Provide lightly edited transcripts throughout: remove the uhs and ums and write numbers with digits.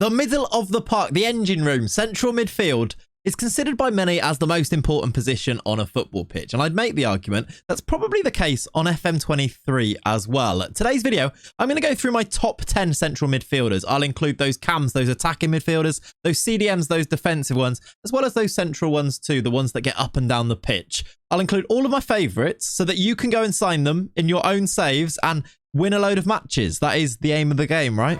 The middle of the park, the engine room, central midfield, is considered by many as the most important position on a football pitch. And I'd make the argument that's probably the case on FM23 as well. Today's video, I'm going to go through my top 10 central midfielders. I'll include those cams, those attacking midfielders, those CDMs, those defensive ones, as well as those central ones too, the ones that get up and down the pitch. I'll include all of my favourites so that you can go and sign them in your own saves and win a load of matches. That is the aim of the game, right?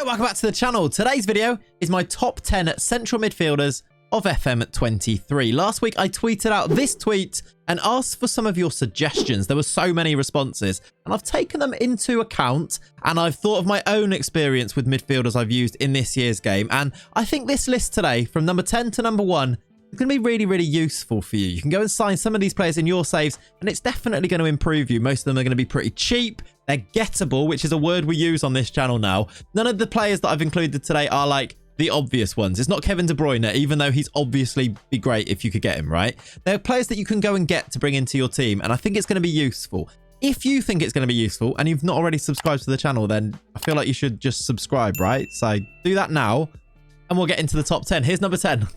Welcome back to the channel. Today's video is my top 10 central midfielders of FM23. Last week, I tweeted out this tweet and asked for some of your suggestions. There were so many responses, and I've taken them into account, and I've thought of my own experience with midfielders I've used in this year's game. And I think this list today, from number 10 to number 1, is going to be really, really useful for you. You can go and sign some of these players in your saves, and it's definitely going to improve you. Most of them are going to be pretty cheap. They're gettable, which is a word we use on this channel now. None of the players that I've included today are like the obvious ones. It's not Kevin De Bruyne, even though he's obviously be great if you could get him, right? They're players that you can go and get to bring into your team, and I think it's going to be useful. If you think it's going to be useful and you've not already subscribed to the channel, then I feel like you should just subscribe, right? So do that now, and we'll get into the top 10. Here's number 10.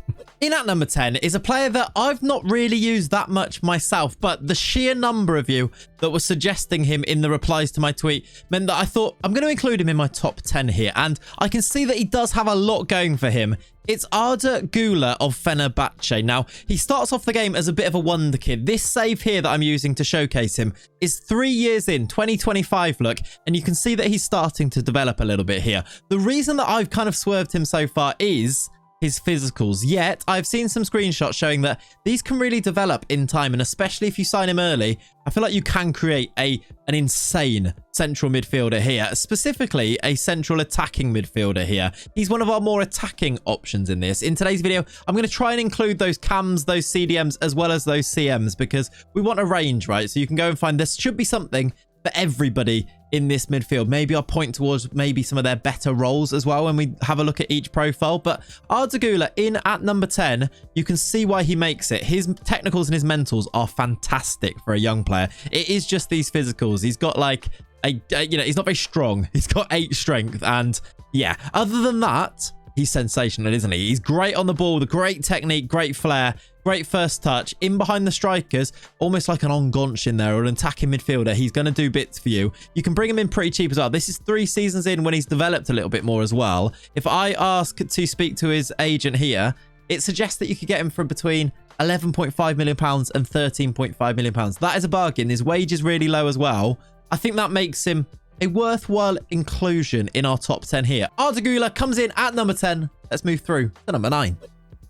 In at number 10 is a player that I've not really used that much myself, but the sheer number of you that were suggesting him in the replies to my tweet meant that I thought I'm going to include him in my top 10 here. And I can see that he does have a lot going for him. It's Arda Guler of Fenerbahce. Now, he starts off the game as a bit of a wonder kid. This save here that I'm using to showcase him is 3 years in, 2025 look, and you can see that he's starting to develop a little bit here. The reason that I've kind of swerved him so far is his physicals, yet I've seen some screenshots showing that these can really develop in time, and especially if you sign him early, I feel like you can create an insane central midfielder here, specifically a central attacking midfielder here. He's one of our more attacking options in this. In today's video, I'm going to try and include those cams, those CDMs, as well as those CMs, because we want a range, right? So you can go and find, there should be something for everybody in this midfield. Maybe I'll point towards maybe some of their better roles as well when we have a look at each profile. But Arda Guler in at number 10, you can see why he makes it. His technicals and his mentals are fantastic for a young player. It is just these physicals. He's got like he's not very strong. He's got 8 strength, and yeah, other than that, he's sensational, isn't he? He's great on the ball, the great technique, great flair, great first touch, in behind the strikers, almost like an Ongonch in there, or an attacking midfielder. He's going to do bits for you. You can bring him in pretty cheap as well. This is 3 seasons in when he's developed a little bit more as well. If I ask to speak to his agent here, it suggests that you could get him for between £11.5 million and £13.5 million. That is a bargain. His wage is really low as well. I think that makes him a worthwhile inclusion in our top 10 here. Arda Guler comes in at number 10. Let's move through to number 9.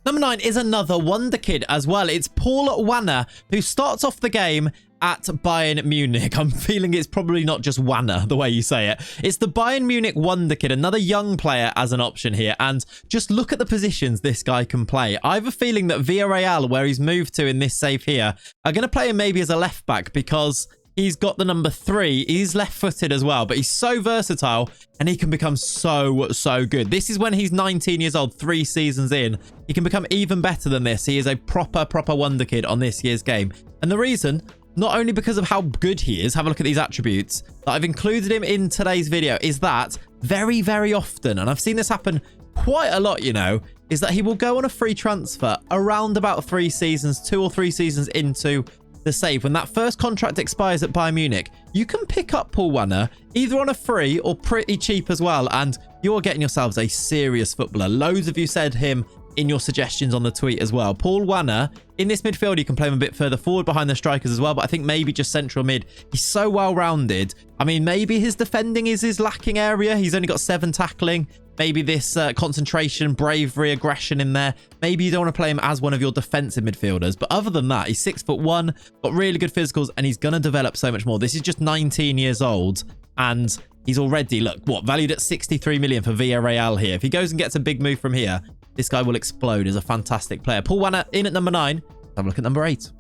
Number 9 is another wonder kid as well. It's Paul Wanner, who starts off the game at Bayern Munich. I'm feeling it's probably not just Wanner, the way you say it. It's the Bayern Munich wonder kid, another young player as an option here. And just look at the positions this guy can play. I have a feeling that Villarreal, where he's moved to in this save here, are going to play him maybe as a left back, because he's got the number 3. He's left-footed as well, but he's so versatile, and he can become so good. This is when he's 19 years old, 3 seasons in. He can become even better than this. He is a proper wonder kid on this year's game. And the reason, not only because of how good he is, have a look at these attributes, that I've included him in today's video, is that very, very often, and I've seen this happen quite a lot, you know, is that he will go on a free transfer around about 3 seasons, 2 or 3 seasons into the save. When that first contract expires at Bayern Munich, you can pick up Paul Wanner either on a free or pretty cheap as well, and you're getting yourselves a serious footballer. Loads of you said him in your suggestions on the tweet as well. Paul Wanner in this midfield, you can play him a bit further forward behind the strikers as well, but I think maybe just central mid. He's so well-rounded. I mean, maybe his defending is his lacking area. He's only got 7 tackling. Maybe this concentration, bravery, aggression in there. Maybe you don't want to play him as one of your defensive midfielders. But other than that, he's 6'1", got really good physicals, and he's going to develop so much more. This is just 19 years old, and he's already, look, what, valued at 63 million for Villarreal here. If he goes and gets a big move from here, this guy will explode as a fantastic player. Paul Wanner in at number 9. Have a look at number 8.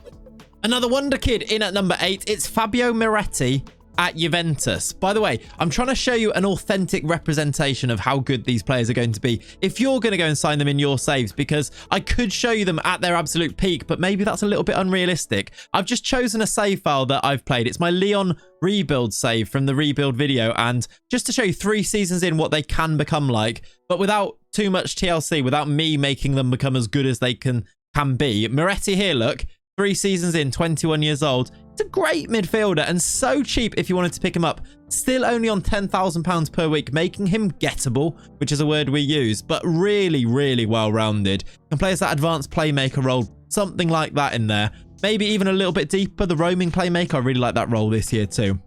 Another wonder kid in at number 8. It's Fabio Miretti at Juventus. By the way, I'm trying to show you an authentic representation of how good these players are going to be if you're going to go and sign them in your saves, because I could show you them at their absolute peak, but maybe that's a little bit unrealistic. I've just chosen a save file that I've played. It's my Lyon rebuild save from the rebuild video, and just to show you 3 seasons in what they can become like, but without too much TLC, without me making them become as good as they can be. Miretti here, look, 3 seasons in, 21 years old. It's a great midfielder and so cheap if you wanted to pick him up. Still only on £10,000 per week, making him gettable, which is a word we use, but really, really well-rounded. Can play as that advanced playmaker role, something like that in there. Maybe even a little bit deeper, the roaming playmaker. I really like that role this year too.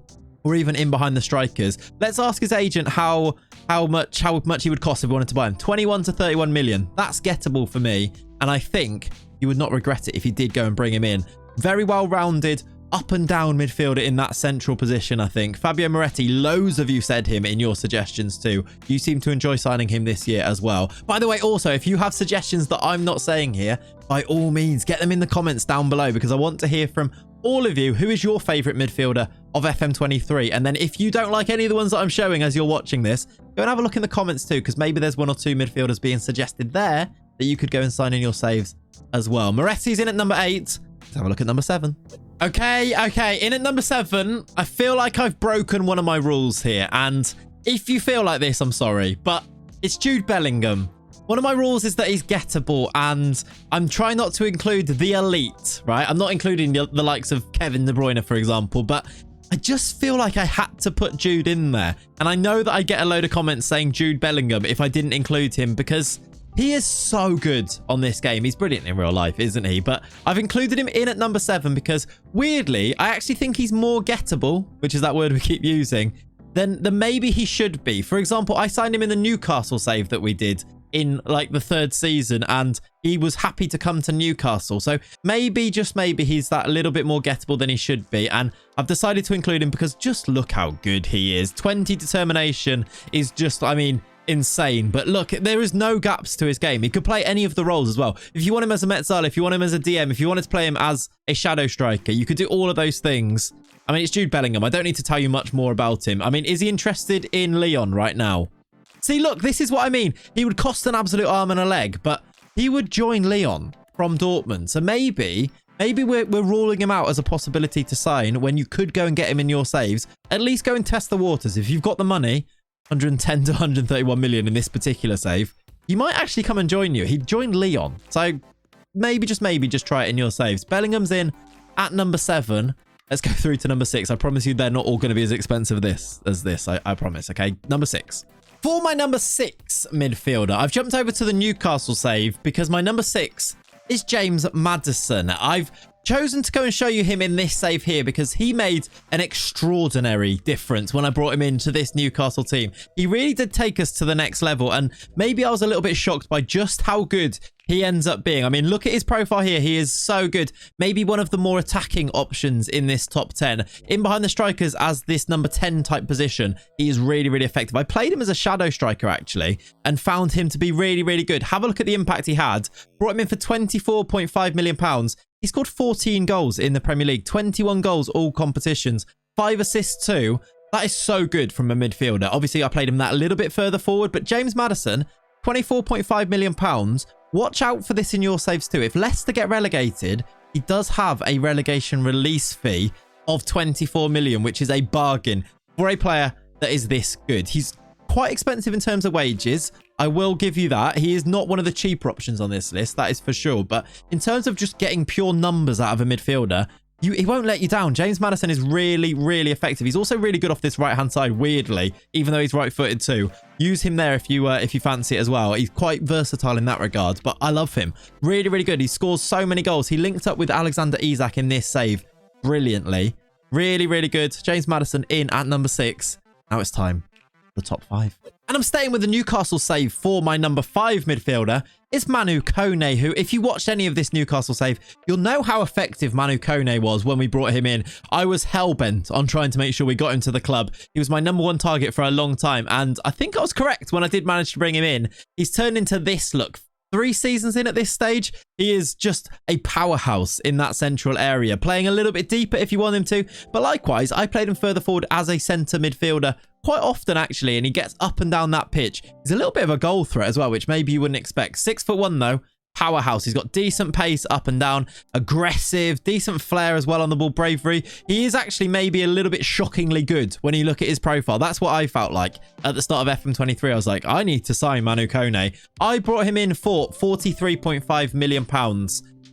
Or even in behind the strikers. Let's ask his agent how much he would cost if we wanted to buy him. 21 to 31 million. That's gettable for me. And I think you would not regret it if you did go and bring him in. Very well-rounded, up and down midfielder in that central position, I think. Fabio Miretti, loads of you said him in your suggestions too. You seem to enjoy signing him this year as well. By the way, also, if you have suggestions that I'm not saying here, by all means, get them in the comments down below, because I want to hear from all of you. Who is your favourite midfielder of FM23? And then if you don't like any of the ones that I'm showing as you're watching this, go and have a look in the comments too, because maybe there's 1 or 2 midfielders being suggested there that you could go and sign in your saves as well. Miretti's in at number 8. Let's have a look at number 7. Okay, in at number 7, I feel like I've broken one of my rules here. And if you feel like this, I'm sorry, but it's Jude Bellingham. One of my rules is that he's gettable, and I'm trying not to include the elite, right? I'm not including the likes of Kevin De Bruyne, for example, but I just feel like I had to put Jude in there. And I know that I get a load of comments saying Jude Bellingham if I didn't include him, because he is so good on this game. He's brilliant in real life, isn't he? But I've included him in at number 7 because, weirdly, I actually think he's more gettable, which is that word we keep using, than maybe he should be. For example, I signed him in the Newcastle save that we did in like the 3rd season, and he was happy to come to Newcastle. So maybe, just maybe, he's that little bit more gettable than he should be. And I've decided to include him because just look how good he is. 20 determination is just, I mean, insane. But look, there is no gaps to his game. He could play any of the roles as well. If you want him as a Metzala, if you want him as a DM, if you wanted to play him as a shadow striker, you could do all of those things. I mean, it's Jude Bellingham. I don't need to tell you much more about him. I mean, is he interested in Lyon right now? See, look, this is what I mean. He would cost an absolute arm and a leg, but he would join Lyon from Dortmund. So maybe we're ruling him out as a possibility to sign when you could go and get him in your saves. At least go and test the waters. If you've got the money, 110 to 131 million in this particular save, he might actually come and join you. He'd join Lyon. So maybe, just try it in your saves. Bellingham's in at number 7. Let's go through to number 6. I promise you they're not all going to be as expensive as this. I promise, okay? Number 6. For my number 6 midfielder, I've jumped over to the Newcastle save because my number 6 is James Maddison. I've chosen to go and show you him in this save here because he made an extraordinary difference when I brought him into this Newcastle team. He really did take us to the next level, and maybe I was a little bit shocked by just how good he ends up being. I mean, look at his profile here. He is so good. Maybe one of the more attacking options in this top 10. In behind the strikers as this number 10 type position, he is really, really effective. I played him as a shadow striker, actually, and found him to be really, really good. Have a look at the impact he had. Brought him in for £24.5 million. He scored 14 goals in the Premier League. 21 goals, all competitions. 5 assists too. That is so good from a midfielder. Obviously, I played him that a little bit further forward, but James Maddison, £24.5 million. Watch out for this in your saves too. If Leicester get relegated, he does have a relegation release fee of 24 million, which is a bargain for a player that is this good. He's quite expensive in terms of wages. I will give you that. He is not one of the cheaper options on this list, that is for sure. But in terms of just getting pure numbers out of a midfielder, he won't let you down. James Maddison is really, really effective. He's also really good off this right-hand side, weirdly, even though he's right-footed too. Use him there if you fancy it as well. He's quite versatile in that regard, but I love him. Really, really good. He scores so many goals. He linked up with Alexander Isak in this save brilliantly. Really, really good. James Maddison in at number 6. Now it's time for the top 5. And I'm staying with the Newcastle save for my number 5 midfielder. It's Manu Kone, who, if you watched any of this Newcastle save, you'll know how effective Manu Kone was when we brought him in. I was hell-bent on trying to make sure we got him to the club. He was my number 1 target for a long time, and I think I was correct when I did manage to bring him in. He's turned into this look. 3 seasons in at this stage, he is just a powerhouse in that central area, playing a little bit deeper if you want him to. But likewise, I played him further forward as a centre midfielder quite often, actually, and he gets up and down that pitch. He's a little bit of a goal threat as well, which maybe you wouldn't expect. 6'1" though. Powerhouse. He's got decent pace up and down, aggressive, decent flair as well on the ball, bravery. He is actually maybe a little bit shockingly good when you look at his profile. That's what I felt like at the start of FM23. I was like, I need to sign Manu Kone. I brought him in for £43.5 million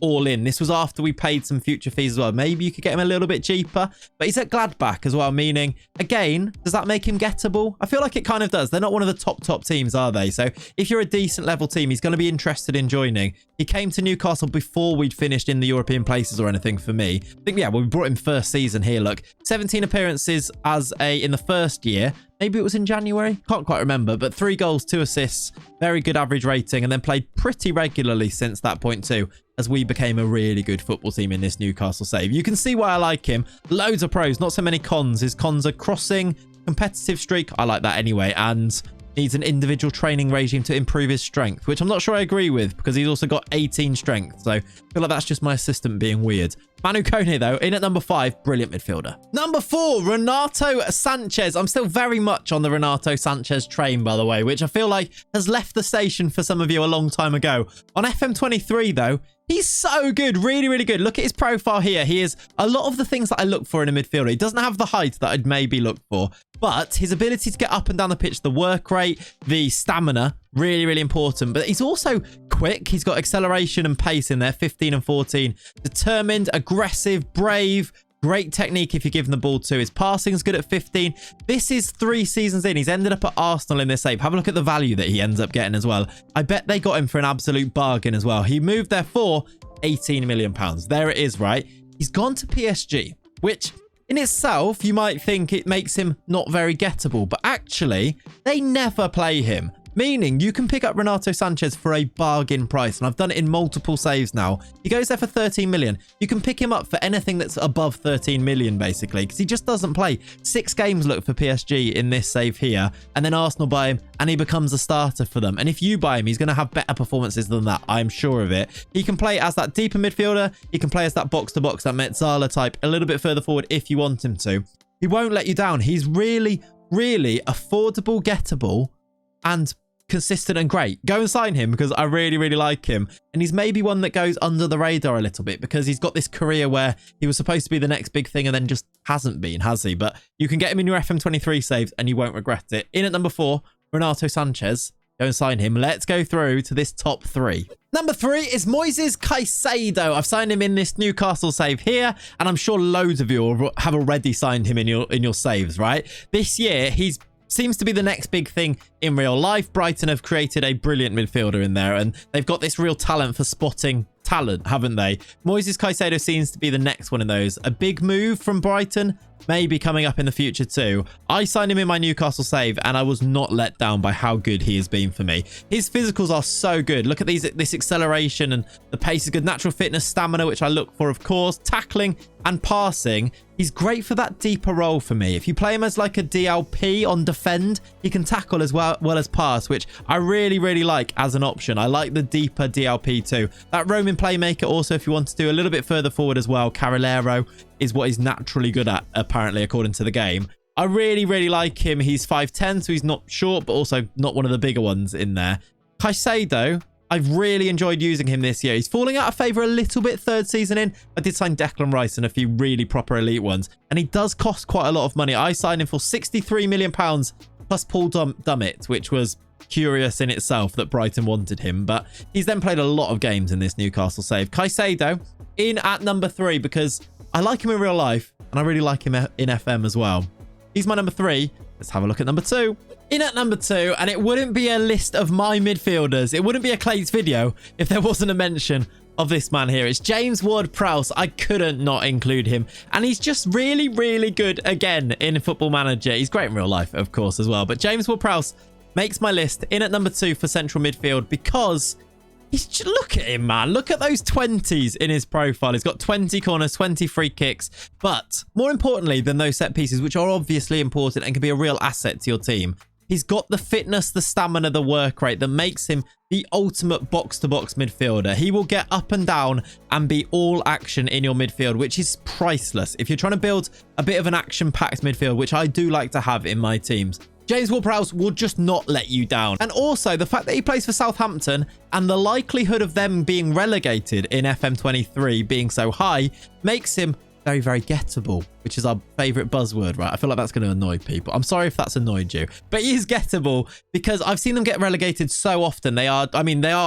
all in. This was after we paid some future fees as well. Maybe you could get him a little bit cheaper, but he's at Gladbach as well, meaning, again, does that make him gettable? I feel like it kind of does. They're not one of the top teams, are they? So if you're a decent level team, he's going to be interested in joining. He came to Newcastle before we'd finished in the European places or anything for me. I think, yeah, well, we brought him first season here. Look, 17 appearances in the first year. Maybe it was in January. Can't quite remember, but 3 goals, 2 assists, very good average rating, and then played pretty regularly since that point too, as we became a really good football team in this Newcastle save. You can see why I like him. Loads of pros, not so many cons. His cons are crossing, competitive streak. I like that anyway, and needs an individual training regime to improve his strength, which I'm not sure I agree with because he's also got 18 strength. So I feel like that's just my assistant being weird. Manu Kone, though, in at number 5, brilliant midfielder. Number 4, Renato Sanches. I'm still very much on the Renato Sanches train, by the way, which I feel like has left the station for some of you a long time ago. On FM23, though, he's so good. Really, really good. Look at his profile here. He is a lot of the things that I look for in a midfielder. He doesn't have the height that I'd maybe look for, but his ability to get up and down the pitch, the work rate, the stamina, really, really important. But he's also quick. He's got acceleration and pace in there, 15 and 14. Determined, aggressive, brave, great technique if you give him the ball to. His passing's good at 15. This is 3 seasons in. He's ended up at Arsenal in this save. Have a look at the value that he ends up getting as well. I bet they got him for an absolute bargain as well. He moved there for £18 million. There it is, right? He's gone to PSG, which in itself, you might think it makes him not very gettable, but actually, they never play him. Meaning you can pick up Renato Sanches for a bargain price. And I've done it in multiple saves now. He goes there for 13 million. You can pick him up for anything that's above 13 million, basically, because he just doesn't play. 6 games look for PSG in this save here. And then Arsenal buy him and he becomes a starter for them. And if you buy him, he's going to have better performances than that. I'm sure of it. He can play as that deeper midfielder. He can play as that box-to-box, that Metzala type, a little bit further forward if you want him to. He won't let you down. He's really, really affordable, gettable, and consistent and great. Go and sign him because I really, really like him. And he's maybe one that goes under the radar a little bit because he's got this career where he was supposed to be the next big thing and then just hasn't been, has he? But you can get him in your FM23 saves and you won't regret it. In at number 4, Renato Sanches. Go and sign him. Let's go through to this top 3. Number 3 is Moises Caicedo. I've signed him in this Newcastle save here, and I'm sure loads of you have already signed him in your saves, right? This year, seems to be the next big thing in real life. Brighton have created a brilliant midfielder in there, and they've got this real talent for spotting talent, haven't they? Moises Caicedo seems to be the next one of those. A big move from Brighton, maybe coming up in the future too. I signed him in my Newcastle save, and I was not let down by how good he has been for me. His physicals are so good. Look at this acceleration, and the pace is good. Natural fitness, stamina, which I look for, of course. Tackling and passing. He's great for that deeper role for me. If you play him as like a DLP on defend, he can tackle as well as pass, which I really, really like as an option. I like the deeper DLP too. That roaming playmaker also, if you want to do a little bit further forward as well, Carrilero is what he's naturally good at, apparently, according to the game. I really, really like him. He's 5'10", so he's not short, but also not one of the bigger ones in there. Caicedo, I've really enjoyed using him this year. He's falling out of favour a little bit 3rd season in. I did sign Declan Rice and a few really proper elite ones, and he does cost quite a lot of money. I signed him for £63 million plus Paul Dummett, which was curious in itself that Brighton wanted him, but he's then played a lot of games in this Newcastle save. Caicedo in at number 3 because I like him in real life and I really like him in FM as well. He's my number 3. Let's have a look at number 2. In at number 2, and it wouldn't be a list of my midfielders. It wouldn't be a Clayts video if there wasn't a mention of this man here. It's James Ward-Prowse. I couldn't not include him. And he's just really, really good again in Football Manager. He's great in real life, of course, as well. But James Ward-Prowse makes my list in at number 2 for central midfield because look at him, man. Look at those 20s in his profile. He's got 20 corners, 20 free kicks. But more importantly than those set pieces, which are obviously important and can be a real asset to your team, He's got the fitness, the stamina, the work rate that makes him the ultimate box-to-box midfielder. He will get up and down and be all action in your midfield, which is priceless. If you're trying to build a bit of an action-packed midfield, which I do like to have in my teams, James Ward-Prowse will just not let you down. And also, the fact that he plays for Southampton and the likelihood of them being relegated in FM23 being so high makes him very, very gettable, which is our favorite buzzword, right? I feel like that's going to annoy people. I'm sorry if that's annoyed you, but he is gettable because I've seen them get relegated so often. They are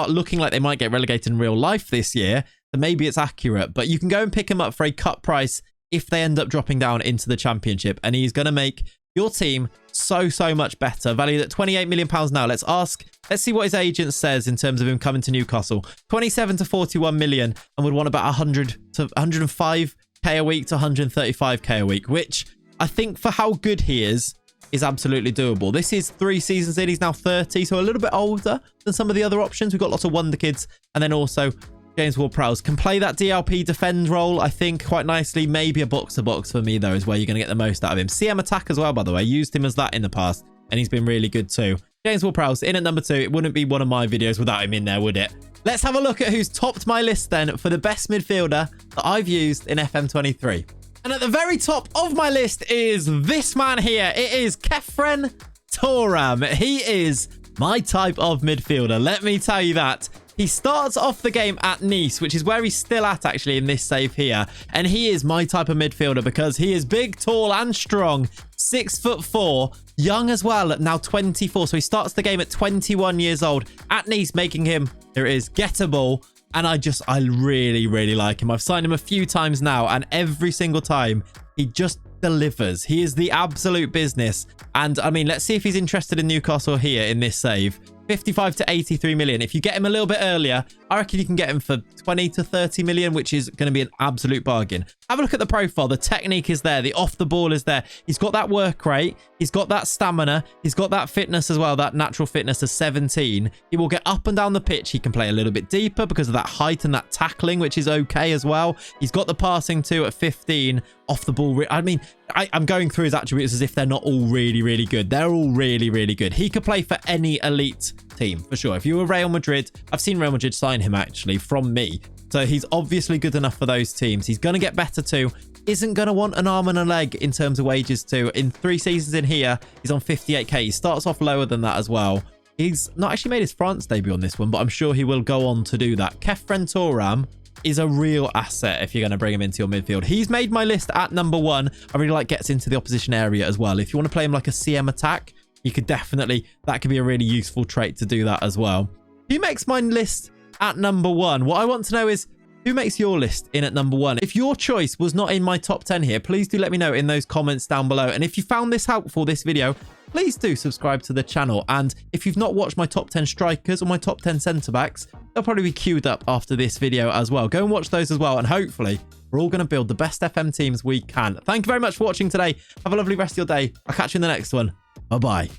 looking like they might get relegated in real life this year. So maybe it's accurate, but you can go and pick him up for a cut price if they end up dropping down into the championship, and he's going to make your team so much better. Valued at £28 million now. Let's see what his agent says in terms of him coming to Newcastle. 27 to 41 million, and would want about 100 to 105k a week to 135k a week, which I think for how good he is absolutely doable. This is 3 seasons in. He's now 30, so a little bit older than some of the other options. We've got lots of wonder kids, and then also James Ward-Prowse can play that DLP defend role, I think, quite nicely. Maybe a box-to-box for me, though, is where you're going to get the most out of him. CM attack as well, by the way. Used him as that in the past, and he's been really good too. James Ward-Prowse in at number 2. It wouldn't be one of my videos without him in there, would it? Let's have a look at who's topped my list then for the best midfielder that I've used in FM23. And at the very top of my list is this man here. It is Khephren Thuram. He is my type of midfielder. Let me tell you that. He starts off the game at Nice, which is where he's still at actually in this save here. And he is my type of midfielder because he is big, tall and strong. 6'4", young as well, now 24. So he starts the game at 21 years old at Nice, making him, there it is, gettable. And I really like him. I've signed him a few times now, and every single time he just delivers. He is the absolute business. And I mean, let's see if he's interested in Newcastle here in this save. 55 to 83 million. If you get him a little bit earlier, I reckon you can get him for 20 to 30 million, which is going to be an absolute bargain. Have a look at the profile. The technique is there. The off the ball is there. He's got that work rate. He's got that stamina. He's got that fitness as well, that natural fitness of 17. He will get up and down the pitch. He can play a little bit deeper because of that height and that tackling, which is okay as well. He's got the passing too at 15. Off the ball. I mean, I'm going through his attributes as if they're not all really good. They're all really good. He could play for any elite team for sure. If you were Real Madrid, I've seen Real Madrid sign him actually from me. So he's obviously good enough for those teams. He's going to get better too. Isn't going to want an arm and a leg in terms of wages too. In 3 seasons in here, he's on 58k. He starts off lower than that as well. He's not actually made his France debut on this one, but I'm sure he will go on to do that. Khephren Thuram is a real asset if you're going to bring him into your midfield. He's made my list at number 1. I really like gets into the opposition area as well. If you want to play him like a CM attack, you could definitely, that could be a really useful trait to do that as well. Who makes my list at number 1? What I want to know is, who makes your list in at number 1? If your choice was not in my top 10 here, please do let me know in those comments down below. And if you found this helpful, this video, please do subscribe to the channel. And if you've not watched my top 10 strikers or my top 10 centre-backs, they'll probably be queued up after this video as well. Go and watch those as well. And hopefully, we're all going to build the best FM teams we can. Thank you very much for watching today. Have a lovely rest of your day. I'll catch you in the next one. Bye-bye.